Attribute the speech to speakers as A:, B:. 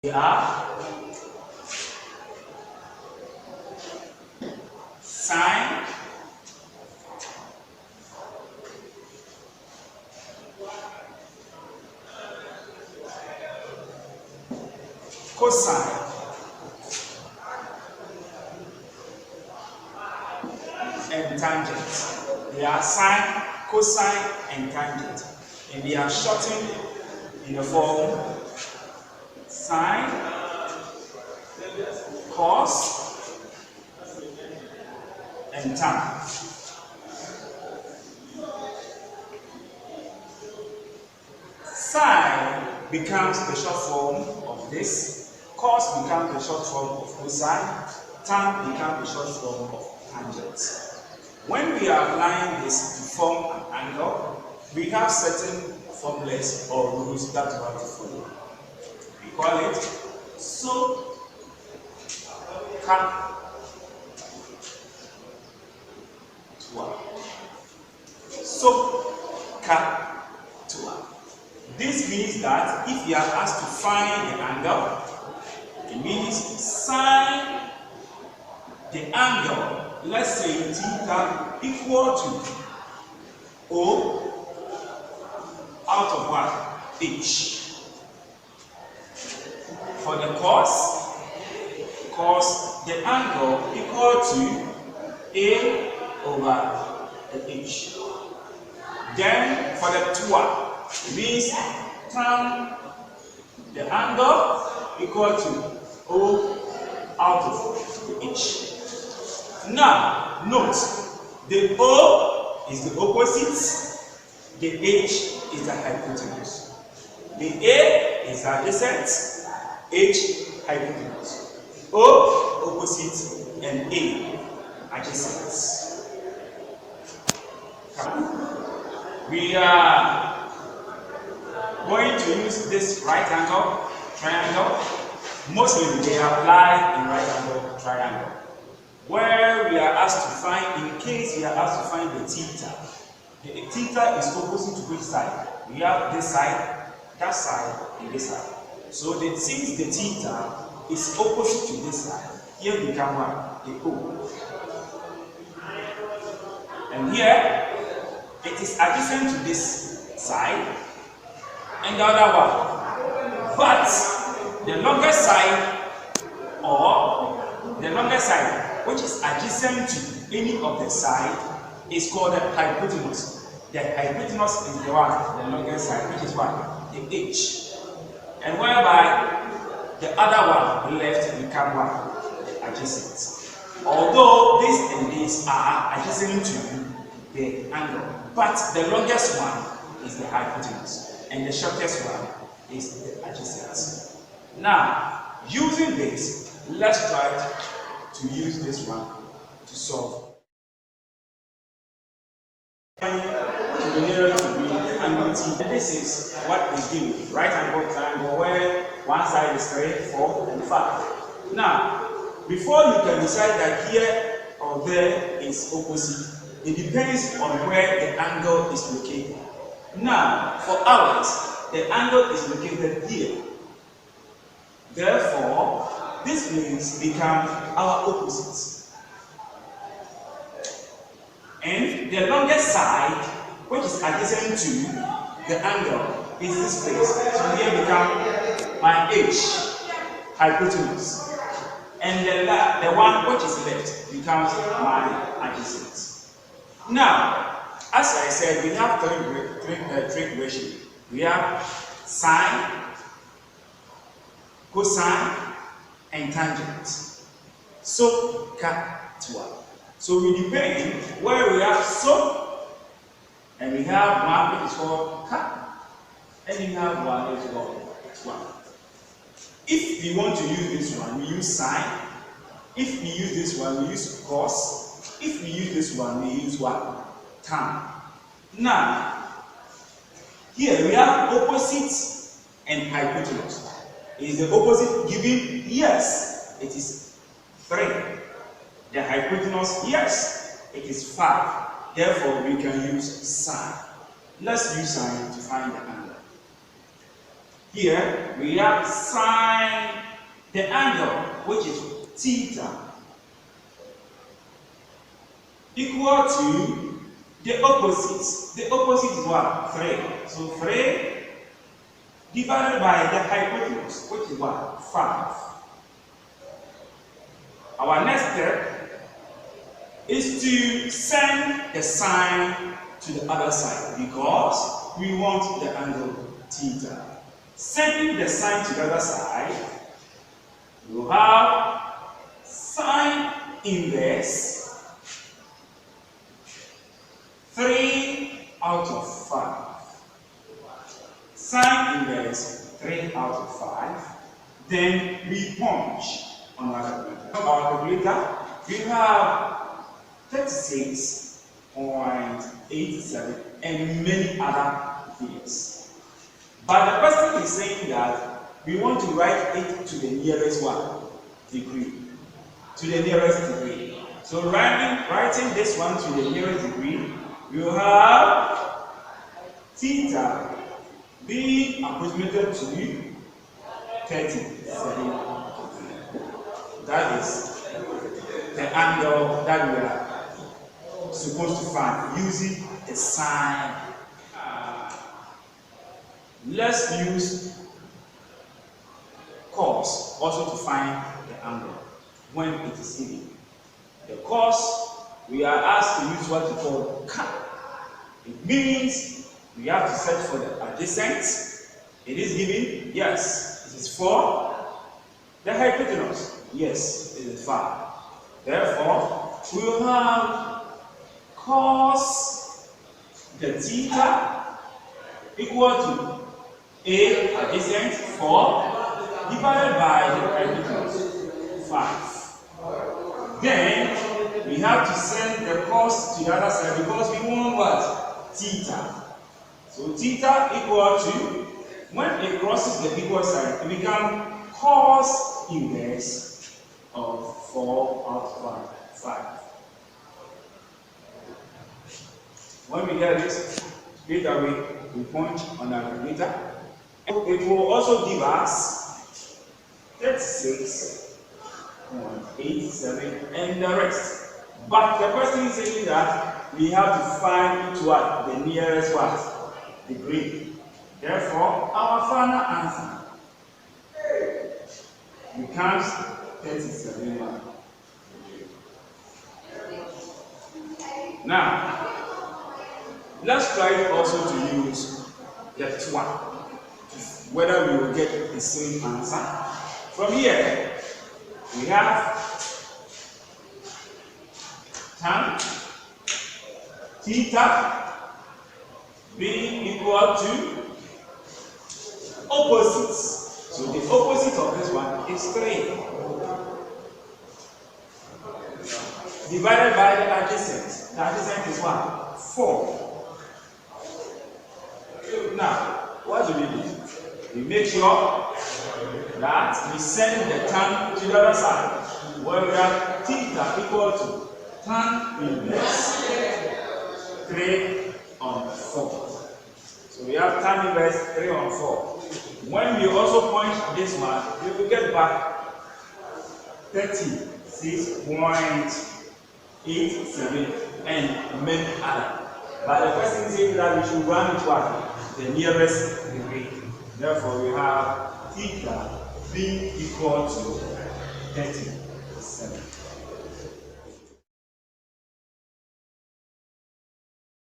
A: We are sine, cosine, and tangent. They are sine, cosine, and tangent, and they are shortened in the form sine, cos, and tan. Sine becomes the short form of this, cos becomes the short form of cosine, tan becomes the short form of tangent. When we are applying this to form an angle, we have certain formulas or rules that we have to follow. We call it SOH. This means that if you are asked to find the angle, it means sine the angle, let's say theta equal to O out of what? H. For the cos the angle equal to A over the H. Then for the TOA, it means tan the angle equal to O out of the H. Now, note, the O is the opposite, the H is the hypotenuse. The A is adjacent, H hypotenuse. O opposite and A adjacent. We are going to use this right angle triangle. Mostly they apply in right angle triangle, where we are asked to find, in case we are asked to find the theta. The theta is opposite to which side? We have this side, that side, and this side. So since the theta is opposite to this side, here become what? The O. And here, it is adjacent to this side, and the other one. But the longer side, or the longer side, which is adjacent to any of the side, is called the hypotenuse. The hypotenuse is the one, the longer side, which is what? The H. And whereby the other one, the left, become what? The adjacent. Although this and this are adjacent to the angle, but the longest one is the hypotenuse, and the shortest one is the adjacent. Now, using this, let's try to use this one to solve. To the nearest degree, angle T. This is what is given: right angle triangle, where one side is 3, 4, and 5. Now, before you can decide that here or there is opposite, it depends on where the angle is located. Now, for ours, the angle is located here. Therefore, this place becomes our opposite. And the longest side, which is adjacent to the angle, is this place. So here become my H, hypotenuse. And the one which is left becomes my adjacent. Now, as I said, we have trig ratio. We have sine, cosine, and tangent. So, so we depend where we have so, and we have one which is called ka, and we have one which is called twa. If we want to use this one, we use sine. If we use this one, we use cos. If we use this one, we use what? Tan. Now, here we have opposite and hypotenuse. Is the opposite given? Yes, it is 3. The hypotenuse? Yes, it is 5. Therefore, we can use sine. Let's use sine to find the angle. Here we have sine the angle, which is theta, equal to the opposite. The opposite is what? 3. So 3 divided by the hypotenuse, which is what? 5. Our next step is to send the sine to the other side because we want the angle theta. Sending the sine to the other side, we will have sine inverse 3 out of 5. Sine inverse 3 out of 5. Then we punch on our calculator. We have 36.87 and many other figures. But the question is saying that we want to write it to the nearest one degree. To the nearest degree. So writing this one to the nearest degree, we will have theta being approximated to 37. That is the angle that we are supposed to find using the sine. Let's use cos also to find the angle when it is given. The cos, we are asked to use what we call CAH. It means we have to search for the adjacent. It is given, yes, it is 4. The hypotenuse, yes, it is 5. Therefore, we will have cos the theta equal to A adjacent 4 divided by the hypotenuse 5. Then we have to send the cos to the other side because we want what? Theta. So theta equal to, when it crosses the equal sign, it becomes cos inverse of 4 out of 5. When we get this, straight away we punch on our calculator. It will also give us 36.87 and the rest. But the question is saying that we have to find each one, the nearest one, degree. Therefore, our final answer becomes 37. Now, let's try also to use that one, whether we will get the same answer. From here, we have tan theta being equal to opposites. So the opposite of this one is 3 divided by the adjacent. The adjacent is what? 4. Now, what do we do? We make sure that we send the tan to the other side, where we have theta equal to tan inverse 3 on 4. So we have tan inverse 3 on 4. When we also point this one, we will get back 36.87 and many other. But the question is that we should run it what? The nearest degree. Therefore, we have theta being equal to 37.